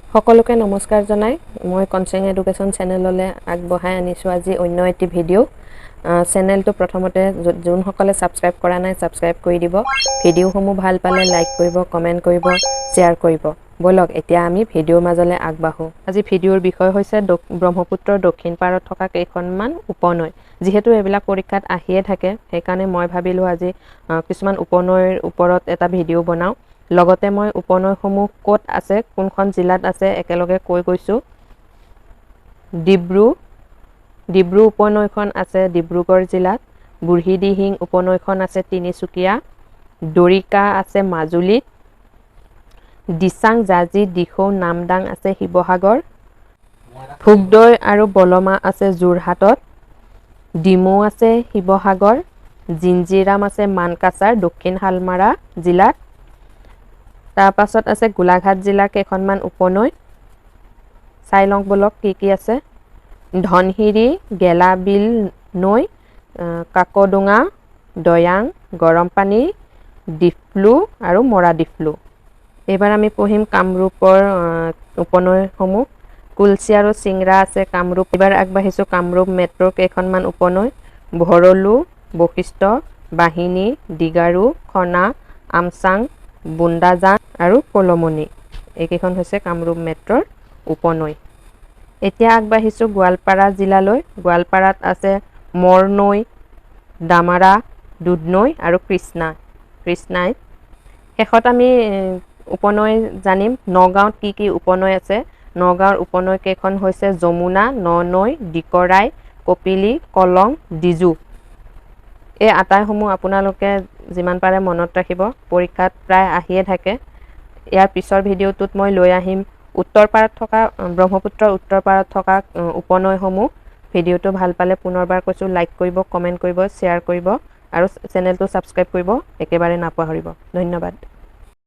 সকলোকে নমস্কাৰ জনাই মই কনসেং এডুকেশ্যন চেনেললৈ আগবঢ়াই আনিছো আজি অন্য এটি ভিডিও চেনেলটো প্ৰথমতে যোনসকলে সাবস্ক্ৰাইব কৰা নাই সাবস্ক্ৰাইব কৰি দিব ভিডিওসমূহ ভাল পালে লাইক কৰিব কমেন্ট কৰিব শেয়াৰ কৰিব বলক এতিয়া আমি ভিডিওৰ মাজলৈ আগবাঢ়ো আজি ভিডিওৰ বিষয় হৈছে ব্ৰহ্মপুত্ৰৰ দক্ষিণ পাৰত থকা কেইখনমান উপনৈ যেহেতু এবিলাক পৰীক্ষাত আহিয়ে থাকে সেইকাৰণে মই ভাবিলো আজি কিছুমান উপনৈৰ ওপৰত এটা ভিডিও বনাও লগতে মই উপনৈসমূহ ক'ত আছে কোনখন জিলাত আছে একেলগে কৈ গৈছো ডিব্ৰু উপনৈখন আছে ডিব্ৰুগড় জিলাত বুঢ়ীদিহিং উপনৈখন আছে তিনিচুকীয়া দৰিকা আছে মাজুলীত দিচাং জাজি দিখৌ নামদাং আছে শিৱসাগৰ ভোগদৈ আৰু বলমা আছে যোৰহাটত ডিমৌ আছে শিৱসাগৰ জিঞ্জিৰাম আছে মানকাছাৰ দক্ষিণ হালমাৰা জিলাত তাৰ পাছত আছে গোলাঘাট জিলা কেখনমান উপনৈ চাইলং বলক কি আছে ধনহিৰি গেলাবিল নৈ কাকডুঙা দয়াং গৰমপানী ডিফলু আৰু মৰা ডিফলু এবাৰ আমি পঢ়িম কামৰূপৰ উপনৈসমূহ কুলচি আৰু সিংৰা আছে কামৰূপ এবাৰ আগবাঢ়িছো কামৰূপ মেট্ৰ' কেখনমান উপনৈ ভৰলু বশিষ্ঠ বাহিনী দিগাৰু খনা আমচাং বুন্দাজান আৰু কলমনি এইকেইখন হৈছে কামৰূপ মেট্ৰৰ উপনৈ এতিয়া আগবাঢ়িছো গোৱালপাৰা জিলালৈ গোৱালপাৰাত আছে মৰনৈ দামাৰা দুধনৈ আৰু কৃষ্ণাই শেষত আমি উপনৈ জানিম নগাঁৱত কি উপনৈ আছে নগাঁৱৰ উপনৈ কেইখন হৈছে যমুনা ননৈ ডিকৰাই কপিলি কলং ডিজু এই আটাইসমূহ আপোনালোকে যিমান পাৰে মনত ৰাখিব পৰীক্ষাত প্ৰায় আহিয়ে থাকে ইয়াৰ পিছৰ ভিডিওটোত মই লৈ আহিম উত্তৰ পাৰত থকা ব্ৰহ্মপুত্ৰৰ উত্তৰ পাৰত থকা উপনৈসমূহ ভিডিওটো ভাল পালে পুনৰবাৰ কৈছো লাইক কৰিব কমেন্ট কৰিব শেয়াৰ কৰিব আৰু চেনেলটো সাবস্ক্ৰাইব কৰিব একেবাৰে নাপাহৰিব ধন্যবাদ